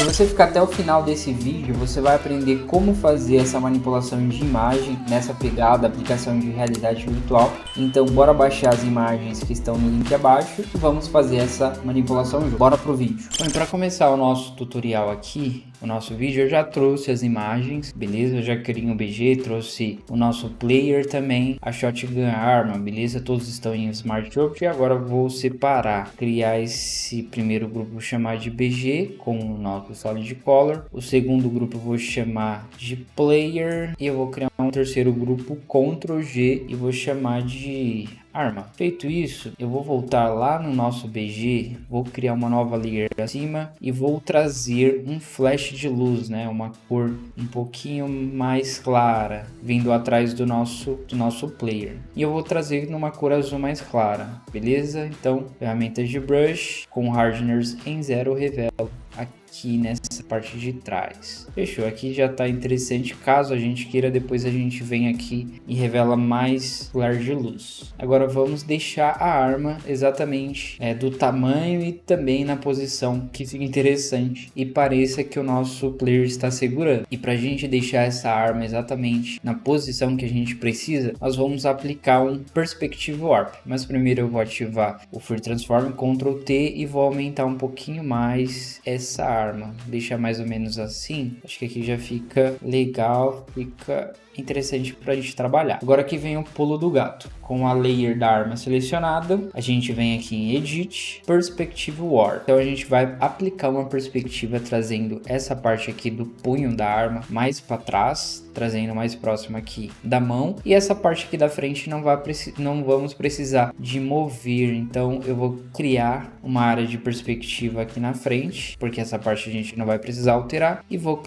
Se você ficar até o final desse vídeo, você vai aprender como fazer essa manipulação de imagem nessa pegada, aplicação de realidade virtual. Então bora baixar as imagens que estão no link abaixo e vamos fazer essa manipulação junto. Bora pro vídeo. Bom, para começar o nosso tutorial aqui, o nosso vídeo, eu já trouxe as imagens, beleza? Eu já criei um BG, trouxe o nosso player também, a shotgun arma, beleza? Todos estão em Smart Object e agora eu vou separar, criar esse primeiro grupo, vou chamar de BG com o nosso Solid Color. O segundo grupo eu vou chamar de player e eu vou criar um terceiro grupo, Ctrl G, e vou chamar de arma. Feito isso, eu vou voltar lá no nosso BG, vou criar uma nova layer acima e vou trazer um flash de luz, né? Uma cor um pouquinho mais clara, vindo atrás do nosso player. E eu vou trazer numa cor azul mais clara, beleza? Então, ferramentas de brush com hardeners em 0 revelo aqui nessa parte de trás. Fechou, aqui já tá interessante. Caso a gente queira, depois a gente vem aqui e revela mais flare de luz. Agora vamos deixar a arma exatamente do tamanho e também na posição que fica interessante e pareça que o nosso player está segurando. E para a gente deixar essa arma exatamente na posição que a gente precisa, nós vamos aplicar um Perspective Warp. Mas primeiro eu vou ativar o Free Transform, Ctrl T, e vou aumentar um pouquinho mais essa arma, deixar mais ou menos assim. Acho que aqui já fica legal, fica interessante para a gente trabalhar. Agora aqui vem o pulo do gato. Com a layer da arma selecionada, a gente vem aqui em Edit, Perspective Warp. Então a gente vai aplicar uma perspectiva trazendo essa parte aqui do punho da arma mais para trás, trazendo mais próximo aqui da mão, e essa parte aqui da frente não vamos precisar de mover. Então eu vou criar uma área de perspectiva aqui na frente, porque essa parte a gente não vai precisar alterar, e vou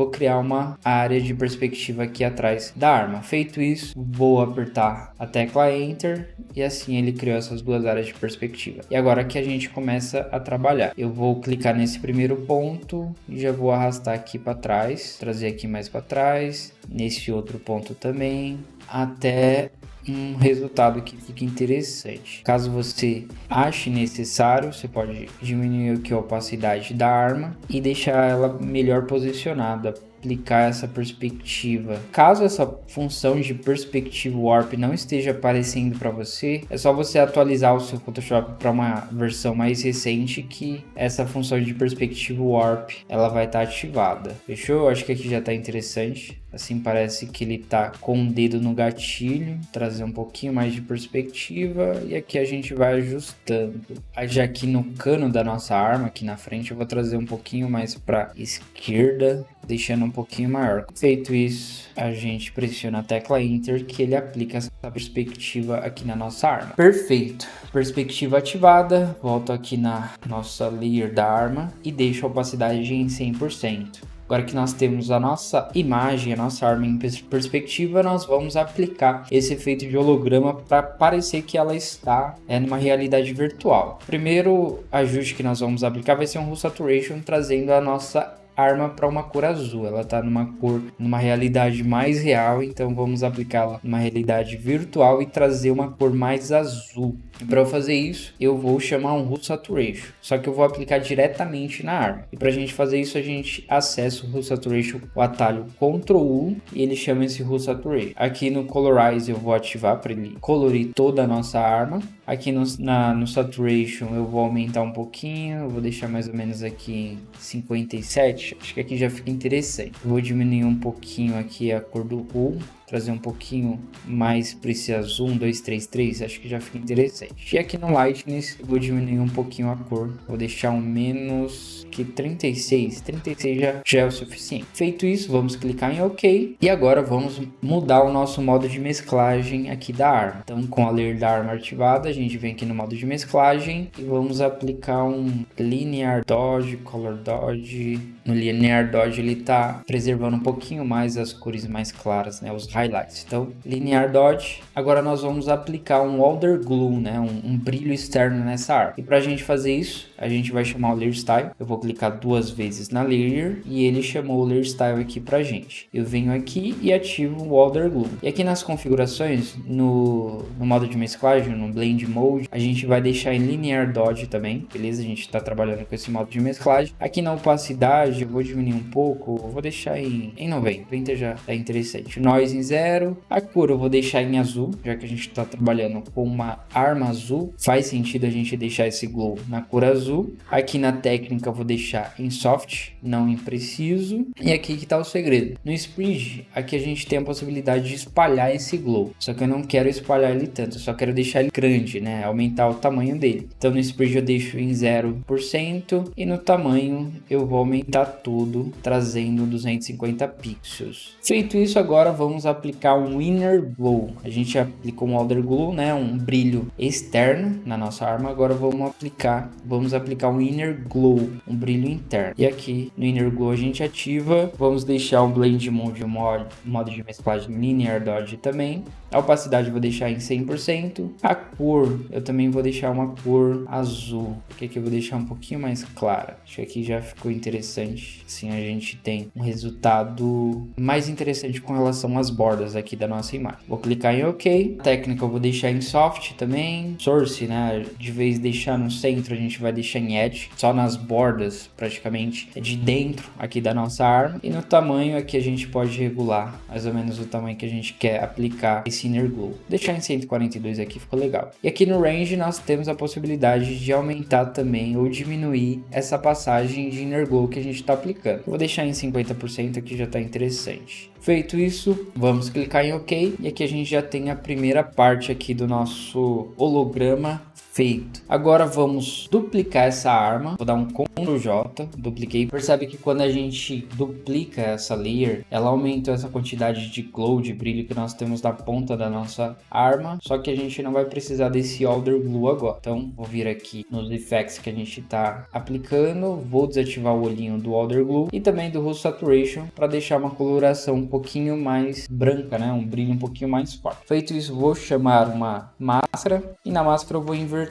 criar uma área de perspectiva aqui atrás da arma. Feito isso, vou apertar a tecla Enter e assim ele criou essas duas áreas de perspectiva. E agora que a gente começa a trabalhar, eu vou clicar nesse primeiro ponto e já vou arrastar aqui para trás, trazer aqui mais para trás, nesse outro ponto também, até um resultado que fique interessante. Caso você ache necessário, você pode diminuir aqui a opacidade da arma e deixar ela melhor posicionada, aplicar essa perspectiva. Caso essa função de Perspective Warp não esteja aparecendo para você, é só você atualizar o seu Photoshop para uma versão mais recente que essa função de Perspective Warp ela vai estar ativada. Fechou? Eu acho que aqui já está interessante. Assim parece que ele tá com o dedo no gatilho, trazer um pouquinho mais de perspectiva e aqui a gente vai ajustando. Já aqui no cano da nossa arma, aqui na frente, eu vou trazer um pouquinho mais para esquerda, deixando um pouquinho maior. Feito isso, a gente pressiona a tecla Enter que ele aplica essa perspectiva aqui na nossa arma. Perfeito. Perspectiva ativada, volto aqui na nossa layer da arma e deixo a opacidade em 100%. Agora que nós temos a nossa imagem, a nossa arma em perspectiva, nós vamos aplicar esse efeito de holograma para parecer que ela está numa realidade virtual. O primeiro ajuste que nós vamos aplicar vai ser um Hue Saturation, trazendo a nossa arma para uma cor azul. Ela está numa realidade mais real, então vamos aplicá-la numa realidade virtual e trazer uma cor mais azul. Para eu fazer isso, eu vou chamar um Hue Saturation, só que eu vou aplicar diretamente na arma. E para a gente fazer isso, a gente acessa o Hue Saturation, o atalho Ctrl U, e ele chama esse Hue Saturation. Aqui no Colorize eu vou ativar para ele colorir toda a nossa arma. Aqui no Saturation eu vou aumentar um pouquinho, eu vou deixar mais ou menos aqui em 57, acho que aqui já fica interessante. Eu vou diminuir um pouquinho aqui a cor do Hue, trazer um pouquinho mais para esse azul, 1, 2, 3, 3, acho que já fica interessante. E aqui no Lightness eu vou diminuir um pouquinho a cor, vou deixar um menos que 36 já é o suficiente. Feito isso, vamos clicar em OK e agora vamos mudar o nosso modo de mesclagem aqui da arma. Então com a layer da arma ativada, a gente vem aqui no modo de mesclagem e vamos aplicar um Linear Dodge, Color Dodge. No Linear Dodge ele está preservando um pouquinho mais as cores mais claras, né? Os highlights. Então, Linear Dodge. Agora nós vamos aplicar um Alder Glue, né? Um brilho externo nessa arma. E para a gente fazer isso, a gente vai chamar o Layer Style. Eu vou clicar 2 vezes na Layer e ele chamou o Layer Style aqui pra gente. Eu venho aqui e ativo o Alder Glue. E aqui nas configurações, no modo de mesclagem, no Blend Mode, a gente vai deixar em Linear Dodge também, beleza? A gente está trabalhando com esse modo de mesclagem. Aqui na opacidade, eu vou diminuir um pouco, vou deixar em 90. 90 já é interessante. Noise em 0. A cor eu vou deixar em azul, já que a gente está trabalhando com uma arma azul. Faz sentido a gente deixar esse glow na cor azul. Aqui na técnica eu vou deixar em soft, não em preciso. E aqui que está o segredo. No Sprig, aqui a gente tem a possibilidade de espalhar esse glow. Só que eu não quero espalhar ele tanto, eu só quero deixar ele grande, né? Aumentar o tamanho dele. Então no Sprig eu deixo em 0% e no tamanho eu vou aumentar tudo, trazendo 250 pixels. Feito isso, agora vamos aplicar um Inner Glow. A gente aplicou um Alder Glow, né? Um brilho externo na nossa arma. Agora vamos aplicar um Inner Glow, um brilho interno. E aqui no Inner Glow a gente ativa. Vamos deixar o Blend Mode, o modo de mesclagem Linear Dodge também. A opacidade eu vou deixar em 100%. A cor eu também vou deixar uma cor azul, porque aqui eu vou deixar um pouquinho mais clara. Acho que aqui já ficou interessante. Assim a gente tem um resultado mais interessante com relação às bordas aqui da nossa imagem. Vou clicar em OK. A técnica eu vou deixar em soft também. Source, né? De vez de deixar no centro, a gente vai deixar em edge, só nas bordas praticamente de dentro aqui da nossa arma. E no tamanho aqui a gente pode regular mais ou menos o tamanho que a gente quer aplicar esse Inner Glow. Deixar em 142 aqui ficou legal. E aqui no Range nós temos a possibilidade de aumentar também ou diminuir essa passagem de Inner Glow que a gente está aplicando. Vou deixar em 50% aqui, já está interessante. Feito isso, vamos clicar em OK e aqui a gente já tem a primeira parte aqui do nosso holograma feito. Agora vamos duplicar essa arma. Vou dar um Ctrl J, dupliquei. Percebe que quando a gente duplica essa layer, ela aumenta essa quantidade de glow, de brilho que nós temos na ponta da nossa arma. Só que a gente não vai precisar desse Alder Glue agora. Então vou vir aqui nos effects que a gente está aplicando. Vou desativar o olhinho do Alder Glue e também do Hue Saturation para deixar uma coloração um pouquinho mais branca, né? Um brilho um pouquinho mais forte. Feito isso, vou chamar uma máscara e na máscara eu vou inverter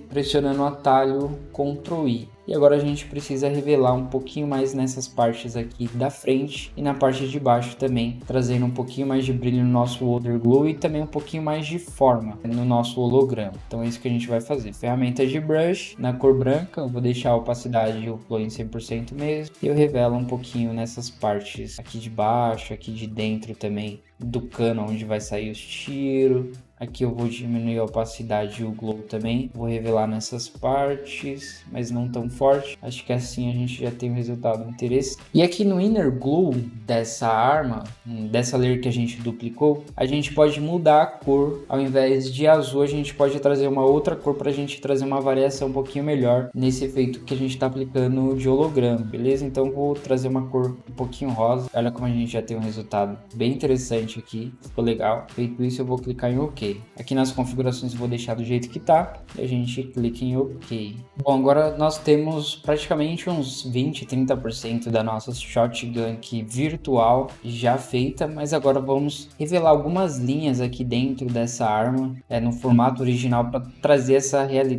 pressionando o atalho Ctrl I. E agora a gente precisa revelar um pouquinho mais nessas partes aqui da frente e na parte de baixo também, trazendo um pouquinho mais de brilho no nosso Alder Glow e também um pouquinho mais de forma no nosso holograma. Então é isso que a gente vai fazer. Ferramenta de brush, na cor branca, eu vou deixar a opacidade e o flow em 100% mesmo. E eu revelo um pouquinho nessas partes aqui de baixo, aqui de dentro também, do cano onde vai sair os tiros. Aqui eu vou diminuir a opacidade e o glow também. Vou revelar nessas partes, mas não tão forte. Acho que assim a gente já tem um resultado interessante. E aqui no Inner Glow dessa arma, dessa layer que a gente duplicou, a gente pode mudar a cor. Ao invés de azul, a gente pode trazer uma outra cor para a gente trazer uma variação um pouquinho melhor nesse efeito que a gente está aplicando de holograma, beleza? Então vou trazer uma cor um pouquinho rosa. Olha como a gente já tem um resultado bem interessante aqui. Ficou legal. Feito isso, eu vou clicar em OK. Aqui nas configurações eu vou deixar do jeito que tá e a gente clica em OK. Bom, agora nós temos praticamente uns 20-30% da nossa shotgun aqui virtual já feita, mas agora vamos revelar algumas linhas aqui dentro dessa arma no formato original para trazer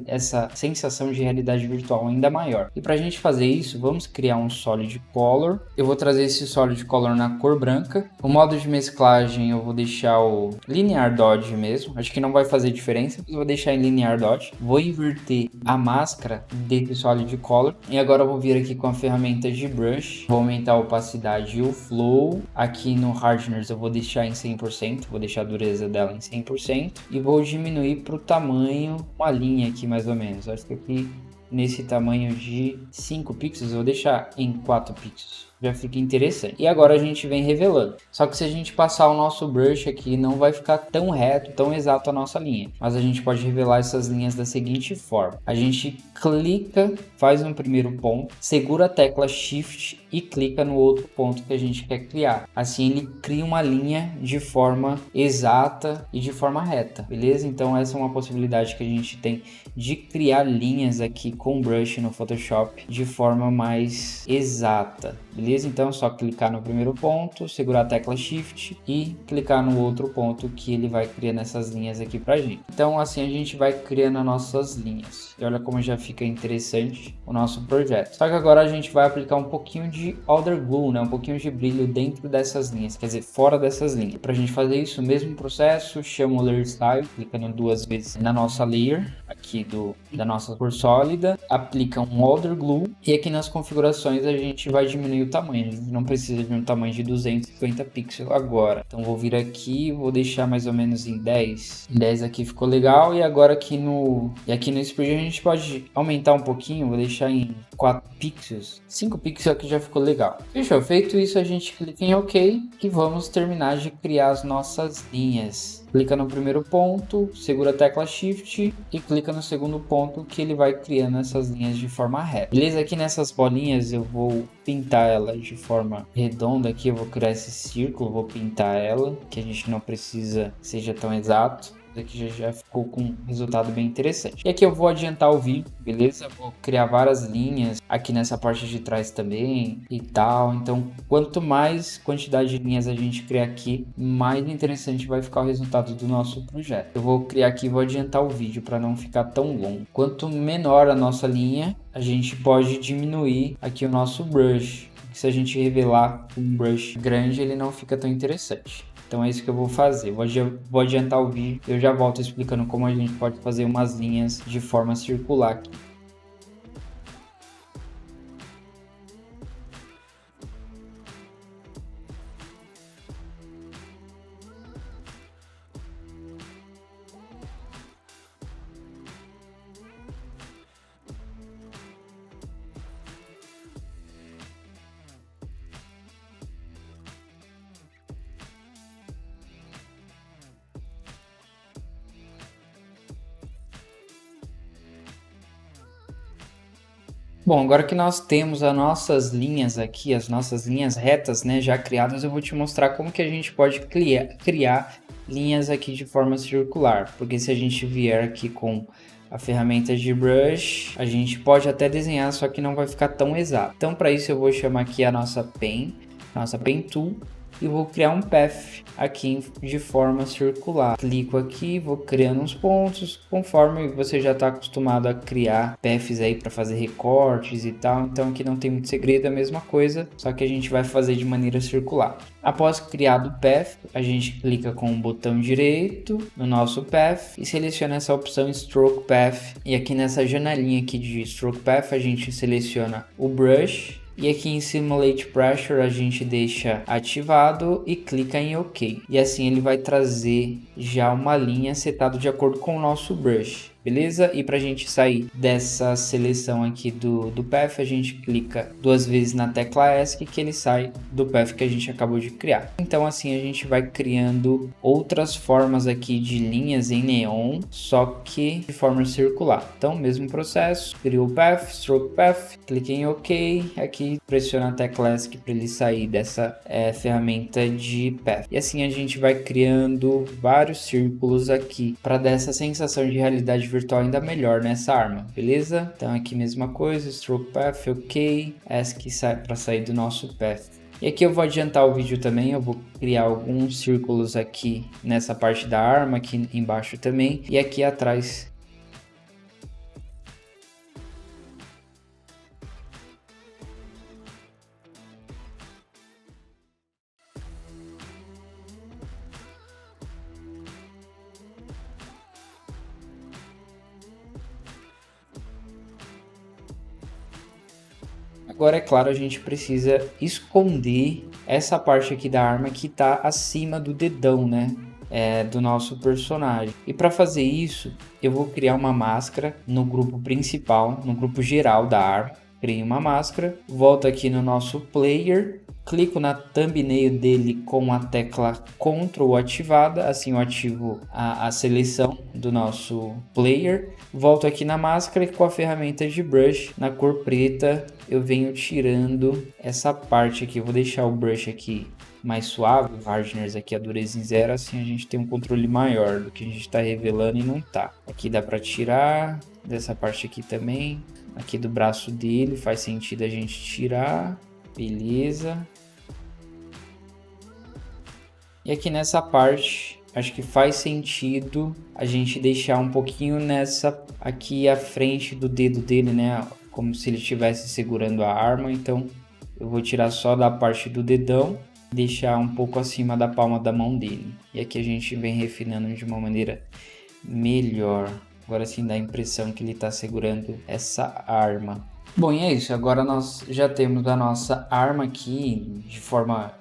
essa sensação de realidade virtual ainda maior. E para a gente fazer isso, vamos criar um Solid Color. Eu vou trazer esse Solid Color na cor branca. O modo de mesclagem eu vou deixar o Linear Dodge mesmo. Acho que não vai fazer diferença, mas vou deixar em Linear Dodge. Vou inverter a máscara desse Solid Color. E agora eu vou vir aqui com a ferramenta de Brush. Vou aumentar a opacidade e o flow. Aqui no Hardness eu vou deixar em 100%. Vou deixar a dureza dela em 100%. E vou diminuir para o tamanho, uma linha aqui mais ou menos. Acho que aqui nesse tamanho de 5 pixels eu vou deixar em 4 pixels. Já fica interessante. E agora a gente vem revelando. Só que se a gente passar o nosso brush aqui, não vai ficar tão reto, tão exato a nossa linha. Mas a gente pode revelar essas linhas da seguinte forma. A gente clica, faz um primeiro ponto, segura a tecla Shift e clica no outro ponto que a gente quer criar. Assim ele cria uma linha de forma exata e de forma reta, beleza? Então essa é uma possibilidade que a gente tem de criar linhas aqui com brush no Photoshop de forma mais exata, beleza? beleza? Então é só clicar no primeiro ponto, segurar a tecla Shift e clicar no outro ponto que ele vai criando essas linhas aqui pra gente. Então assim a gente vai criando as nossas linhas. E olha como já fica interessante o nosso projeto. Só que agora a gente vai aplicar um pouquinho de Elder Glue, né? Um pouquinho de brilho dentro dessas linhas, quer dizer, fora dessas linhas. Pra gente fazer isso, mesmo processo, chama o Layer Style, clicando duas vezes na nossa layer, aqui da nossa cor sólida, aplica um Elder Glue e aqui nas configurações a gente vai diminuir o tamanho. A gente não precisa de um tamanho de 250 pixels agora. Então vou vir aqui, vou deixar mais ou menos em 10. 10 aqui ficou legal e agora aqui no Sprite a gente pode aumentar um pouquinho, vou deixar em 4 pixels. 5 pixels aqui já ficou legal. Fechou, feito isso a gente clica em OK e vamos terminar de criar as nossas linhas. Clica no primeiro ponto, segura a tecla Shift e clica no segundo ponto que ele vai criando essas linhas de forma reta. Beleza? Aqui nessas bolinhas eu vou pintar ela de forma redonda aqui, eu vou criar esse círculo, vou pintar ela, que a gente não precisa que seja tão exato. Aqui já ficou com um resultado bem interessante. E aqui eu vou adiantar o vídeo, beleza? Vou criar várias linhas aqui nessa parte de trás também e tal. Então, quanto mais quantidade de linhas a gente criar aqui, mais interessante vai ficar o resultado do nosso projeto. Eu vou criar aqui e vou adiantar o vídeo para não ficar tão longo. Quanto menor a nossa linha, a gente pode diminuir aqui o nosso brush. Se a gente revelar um brush grande, ele não fica tão interessante. Então é isso que eu vou fazer, vou adiantar o vídeo e eu já volto explicando como a gente pode fazer umas linhas de forma circular aqui. Bom, agora que nós temos as nossas linhas aqui, as nossas linhas retas, né, já criadas, eu vou te mostrar como que a gente pode criar linhas aqui de forma circular. Porque se a gente vier aqui com a ferramenta de brush, a gente pode até desenhar, só que não vai ficar tão exato. Então, para isso eu vou chamar aqui a nossa Pen Tool, e vou criar um path aqui de forma circular. Clico aqui, vou criando uns pontos, conforme você já está acostumado a criar paths aí para fazer recortes e tal. Então aqui não tem muito segredo, é a mesma coisa, só que a gente vai fazer de maneira circular. Após criado o path, a gente clica com o botão direito no nosso path e seleciona essa opção Stroke Path. E aqui nessa janelinha aqui de Stroke Path, a gente seleciona o brush. E aqui em Simulate Pressure a gente deixa ativado e clica em OK. E assim ele vai trazer já uma linha setada de acordo com o nosso brush. Beleza? E para a gente sair dessa seleção aqui do path, a gente clica duas vezes na tecla ESC que ele sai do path que a gente acabou de criar. Então assim a gente vai criando outras formas aqui de linhas em neon, só que de forma circular. Então mesmo processo, criou o path, stroke path, clique em OK, aqui pressiona a tecla ESC para ele sair dessa ferramenta de path. E assim a gente vai criando vários círculos aqui para dar essa sensação de realidade virtual ainda melhor nessa arma, beleza? Então aqui mesma coisa, Stroke Path, OK, ESC para sair do nosso path. E aqui eu vou adiantar o vídeo também, eu vou criar alguns círculos aqui nessa parte da arma, aqui embaixo também, e aqui atrás. Agora, é claro, a gente precisa esconder essa parte aqui da arma que está acima do dedão, né? Do nosso personagem. E para fazer isso, eu vou criar uma máscara no grupo principal, no grupo geral da arma. Criei uma máscara, volto aqui no nosso player, clico na thumbnail dele com a tecla Ctrl ativada, assim eu ativo a seleção do nosso player, volto aqui na máscara e com a ferramenta de brush na cor preta eu venho tirando essa parte aqui. Eu vou deixar o brush aqui mais suave, o hardness aqui a dureza em 0, assim a gente tem um controle maior do que a gente está revelando e não tá. Aqui dá para tirar, dessa parte aqui também, aqui do braço dele faz sentido a gente tirar. Beleza. E aqui nessa parte, acho que faz sentido a gente deixar um pouquinho aqui à frente do dedo dele, né? Como se ele estivesse segurando a arma. Então eu vou tirar só da parte do dedão, deixar um pouco acima da palma da mão dele. E aqui a gente vem refinando de uma maneira melhor. Agora sim dá a impressão que ele está segurando essa arma. Bom, e é isso. Agora nós já temos a nossa arma aqui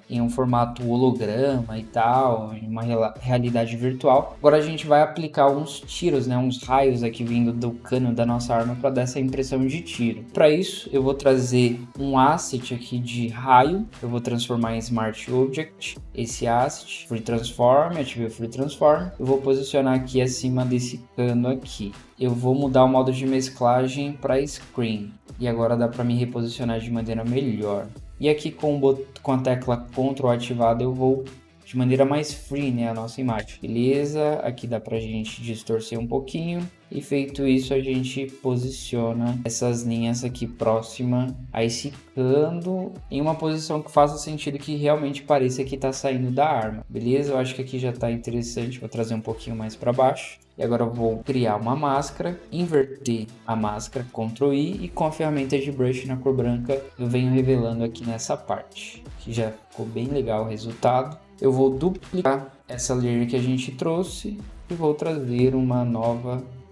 em um formato holograma e tal, em uma realidade virtual. Agora a gente vai aplicar uns tiros, né, uns raios aqui vindo do cano da nossa arma para dar essa impressão de tiro. Para isso, eu vou trazer um asset aqui de raio. Eu vou transformar em Smart Object esse asset, Free Transform, ativei o Free Transform. Eu vou posicionar aqui acima desse cano aqui. Eu vou mudar o modo de mesclagem para Screen. E agora dá para me reposicionar de maneira melhor. E aqui com a tecla Ctrl ativada eu vou de maneira mais free, né, a nossa imagem. Beleza, aqui dá pra gente distorcer um pouquinho. E feito isso, a gente posiciona essas linhas aqui próxima a esse cano em uma posição que faça sentido, que realmente pareça que tá saindo da arma. Beleza, eu acho que aqui já tá interessante. Vou trazer um pouquinho mais para baixo. E agora eu vou criar uma máscara, inverter a máscara, Ctrl I, e com a ferramenta de brush na cor branca eu venho revelando aqui nessa parte, que já ficou bem legal o resultado. Eu vou duplicar essa layer que a gente trouxe e vou trazer um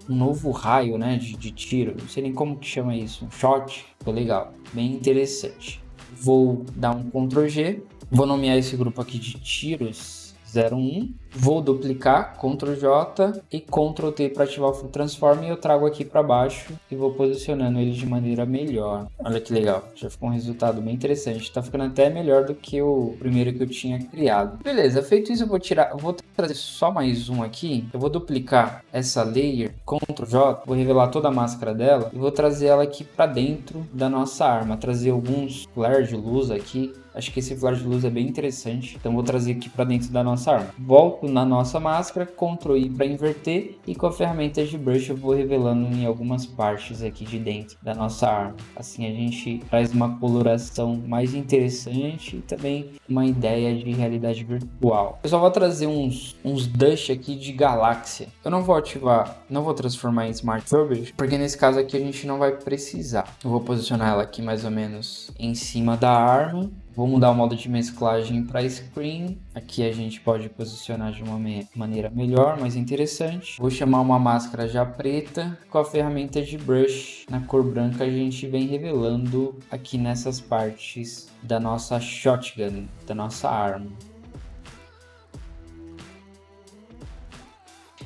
novo raio, né, de tiro. Não sei nem como que chama isso, um shot. Ficou legal, bem interessante. Vou dar um Ctrl G, vou nomear esse grupo aqui de tiros 01, vou duplicar, Ctrl J e Ctrl T para ativar o Full Transform, e eu trago aqui para baixo e vou posicionando ele de maneira melhor. Olha que legal, já ficou um resultado bem interessante, está ficando até melhor do que o primeiro que eu tinha criado. Beleza, feito isso eu vou trazer só mais um aqui, eu vou duplicar essa layer, Ctrl J, vou revelar toda a máscara dela e vou trazer ela aqui para dentro da nossa arma, trazer alguns flares de luz aqui. Acho que esse flare de luz é bem interessante, então vou trazer aqui para dentro da nossa arma. Volto na nossa máscara, Ctrl I para inverter, e com a ferramenta de brush eu vou revelando em algumas partes aqui de dentro da nossa arma. Assim a gente traz uma coloração mais interessante e também uma ideia de realidade virtual. Eu só vou trazer uns dust aqui de galáxia. Eu não vou transformar em Smart Object, porque nesse caso aqui a gente não vai precisar. Eu vou posicionar ela aqui mais ou menos em cima da arma. Vou mudar o modo de mesclagem para Screen. Aqui a gente pode posicionar de uma maneira melhor, mais interessante. Vou chamar uma máscara já preta. Com a ferramenta de brush na cor branca a gente vem revelando aqui nessas partes da nossa shotgun, da nossa arma.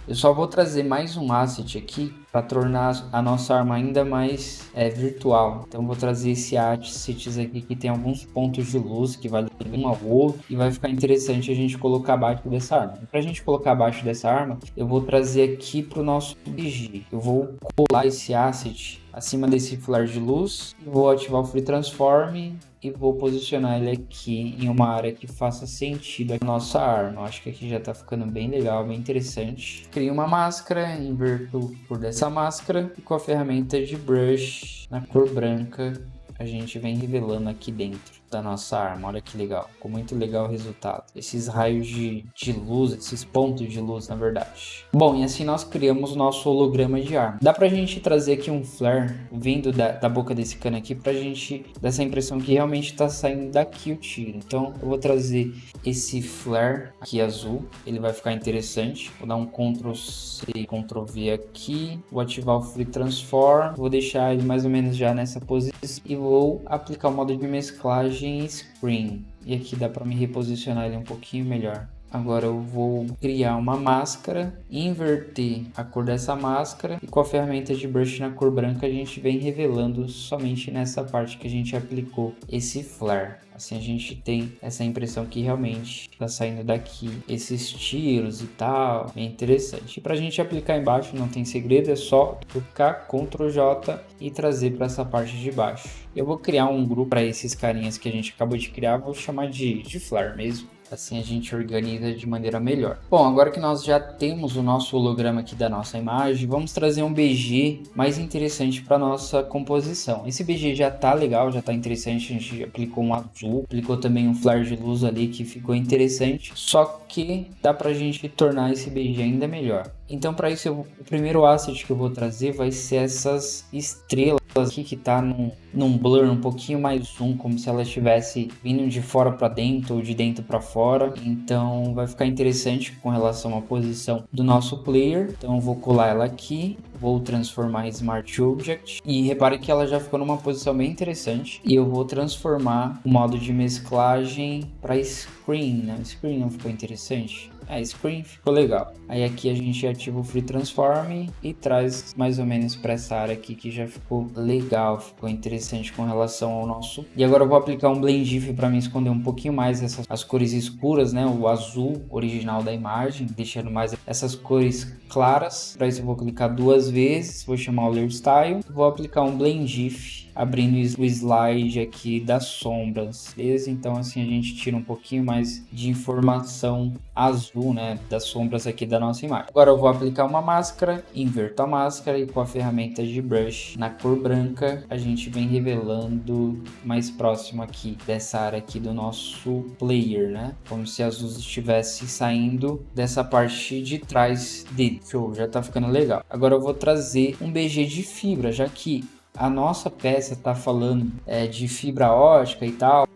Eu só vou trazer mais um asset aqui para tornar a nossa arma ainda mais virtual. Então vou trazer esse asset aqui que tem alguns pontos de luz que vai um ao outro, e vai ficar interessante a gente colocar abaixo dessa arma. Para a gente colocar abaixo dessa arma, eu vou trazer aqui para o nosso PG. Eu vou colar esse asset acima desse flare de luz, vou ativar o Free Transform e vou posicionar ele aqui em uma área que faça sentido a nossa arma. Eu acho que aqui já tá ficando bem legal, bem interessante. Crio uma máscara, inverto por dessa máscara, e com a ferramenta de brush na cor branca a gente vem revelando aqui dentro da nossa arma. Olha que legal, ficou muito legal o resultado. Esses raios de luz, esses pontos de luz na verdade. Bom, e assim nós criamos o nosso holograma de arma. Dá pra gente trazer aqui um flare vindo da boca desse cano aqui, pra gente dar essa impressão que realmente tá saindo daqui o tiro. Então eu vou trazer esse flare aqui azul, ele vai ficar interessante. Vou dar um Ctrl C, Ctrl V aqui, vou ativar o Free Transform, vou deixar ele mais ou menos já nessa posição e vou aplicar o modo de mesclagem em Screen, e aqui dá para me reposicionar ele um pouquinho melhor. Agora eu vou criar uma máscara, inverter a cor dessa máscara, e com a ferramenta de brush na cor branca a gente vem revelando somente nessa parte que a gente aplicou esse flare. Assim a gente tem essa impressão que realmente está saindo daqui esses tiros e tal, bem interessante. E para a gente aplicar embaixo não tem segredo, é só clicar Ctrl J e trazer para essa parte de baixo. Eu vou criar um grupo para esses carinhas que a gente acabou de criar, vou chamar de flare mesmo. Assim a gente organiza de maneira melhor. Bom, agora que nós já temos o nosso holograma aqui da nossa imagem, vamos trazer um BG mais interessante para nossa composição. Esse BG já tá legal, já tá interessante, a gente aplicou um azul, aplicou também um flare de luz ali que ficou interessante, só que dá pra gente tornar esse BG ainda melhor. Então para isso o primeiro asset que eu vou trazer vai ser essas estrelas aqui que tá num blur um pouquinho mais zoom, como se ela estivesse vindo de fora para dentro ou de dentro para fora. Então vai ficar interessante com relação à posição do nosso player. Então eu vou colar ela aqui, vou transformar em Smart Object e repare que ela já ficou numa posição bem interessante. E eu vou transformar o modo de mesclagem para Screen, né? Screen não ficou interessante? Screen ficou legal. Aí aqui a gente ativa o Free Transform e traz mais ou menos para essa área aqui que já ficou legal, ficou interessante com relação ao nosso. E agora eu vou aplicar um Blend If para me esconder um pouquinho mais as cores escuras, né? O azul original da imagem, deixando mais essas cores claras. Para isso eu vou clicar 2 vezes, vou chamar o Layer Style, vou aplicar um Blend If, abrindo o slide aqui das sombras, beleza? Então assim a gente tira um pouquinho mais de informação azul, né, das sombras aqui da nossa imagem. Agora eu vou aplicar uma máscara, inverto a máscara e com a ferramenta de brush na cor branca a gente vem revelando mais próximo aqui dessa área aqui do nosso player, né, como se as luzes estivessem saindo dessa parte de trás dele. Show, já tá ficando legal. Agora eu vou trazer um BG de fibra, já que a nossa peça está falando de fibra ótica e tal,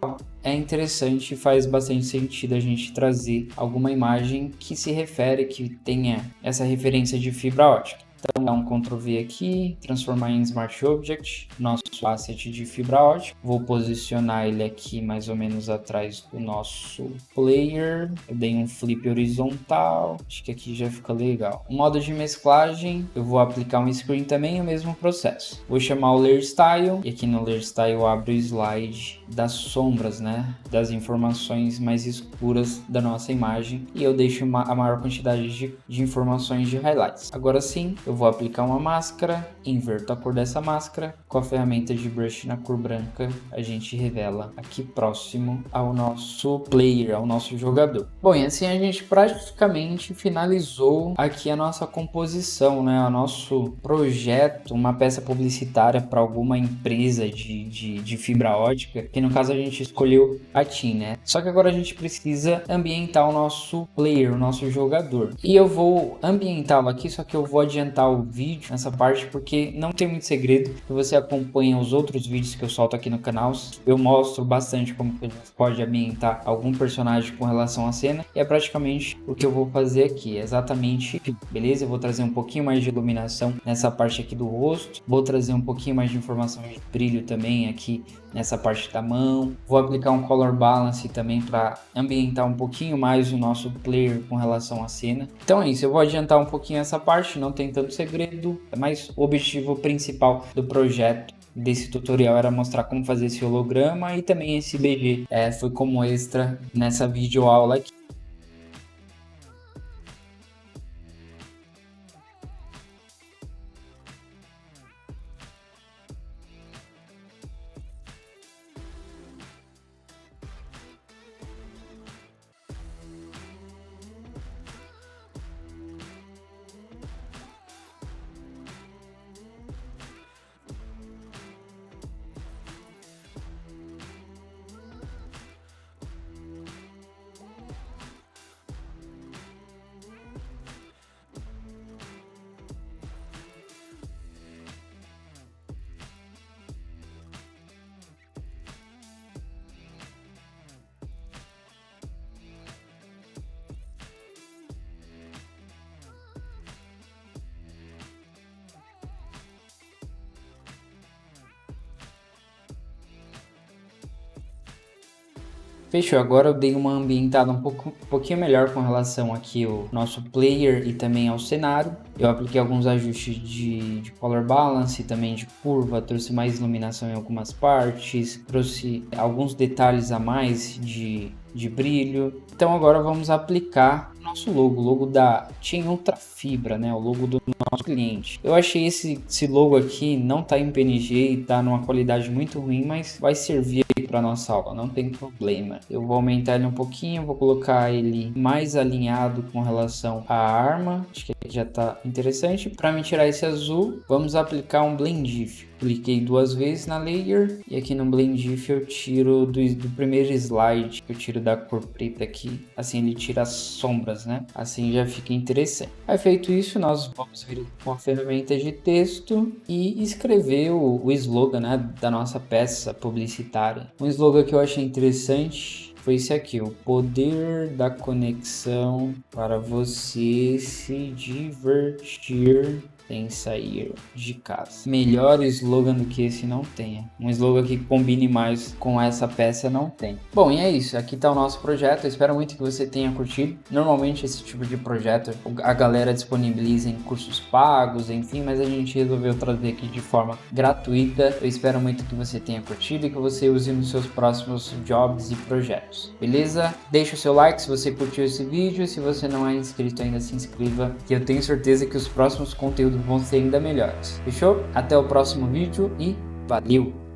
é interessante e faz bastante sentido a gente trazer alguma imagem que se refere, que tenha essa referência de fibra ótica. Então, dá um Ctrl V aqui, transformar em Smart Object, nosso asset de fibra ótica. Vou posicionar ele aqui mais ou menos atrás do nosso player. Eu dei um flip horizontal, acho que aqui já fica legal. O modo de mesclagem, eu vou aplicar um screen também, o mesmo processo. Vou chamar o Layer Style, e aqui no Layer Style eu abro o slide das sombras, né? Das informações mais escuras da nossa imagem. E eu deixo a maior quantidade de informações de highlights. Agora sim, eu vou aplicar uma máscara, inverto a cor dessa máscara, com a ferramenta de brush na cor branca, a gente revela aqui próximo ao nosso player, ao nosso jogador. Bom, e assim a gente praticamente finalizou aqui a nossa composição, né? O nosso projeto, uma peça publicitária para alguma empresa de fibra ótica, que no caso a gente escolheu a TIM, né? Só que agora a gente precisa ambientar o nosso player, o nosso jogador. E eu vou ambientá-lo aqui, só que eu vou adiantar o vídeo nessa parte porque não tem muito segredo. Se você acompanha os outros vídeos que eu solto aqui no canal, eu mostro bastante como que a gente pode ambientar algum personagem com relação à cena, e é praticamente o que eu vou fazer aqui, exatamente, beleza? Eu vou trazer um pouquinho mais de iluminação nessa parte aqui do rosto, vou trazer um pouquinho mais de informação de brilho também aqui nessa parte da mão, vou aplicar um color balance também para ambientar um pouquinho mais o nosso player com relação à cena. Então é isso, eu vou adiantar um pouquinho essa parte, não tem tanto segredo, mas o objetivo principal do projeto desse tutorial era mostrar como fazer esse holograma, e também esse BG foi como extra nessa videoaula aqui. Fechou, agora eu dei uma ambientada um pouquinho melhor com relação aqui ao nosso player e também ao cenário. Eu apliquei alguns ajustes de color balance, também de curva, trouxe mais iluminação em algumas partes, trouxe alguns detalhes a mais de brilho. Então agora vamos aplicar o nosso logo, o logo da TIM Ultra Fibra, né? O logo do nosso cliente. Eu achei esse logo aqui, não tá em PNG e tá numa qualidade muito ruim, mas vai servir para nossa aula, não tem problema. Eu vou aumentar ele um pouquinho, vou colocar ele mais alinhado com relação à arma, acho que já tá interessante. Para me tirar esse azul, vamos aplicar um Blend If. Cliquei 2 vezes na layer e aqui no Blend If eu tiro do primeiro slide, eu tiro da cor preta aqui, assim ele tira as sombras, né? Assim já fica interessante. Aí feito isso, nós vamos vir com a ferramenta de texto e escrever o slogan, né, da nossa peça publicitária. Um slogan que eu achei interessante foi esse aqui: o poder da conexão para você se divertir sem sair de casa. Melhor slogan do que esse não tenha. Um slogan que combine mais com essa peça não tem. Bom, e é isso. Aqui está o nosso projeto. Eu espero muito que você tenha curtido. Normalmente esse tipo de projeto a galera disponibiliza em cursos pagos, enfim, mas a gente resolveu trazer aqui de forma gratuita. Eu espero muito que você tenha curtido e que você use nos seus próximos jobs e projetos. Beleza? Deixa o seu like se você curtiu esse vídeo. Se você não é inscrito ainda, se inscreva, que eu tenho certeza que os próximos conteúdos vão ser ainda melhores. Fechou? Até o próximo vídeo e valeu!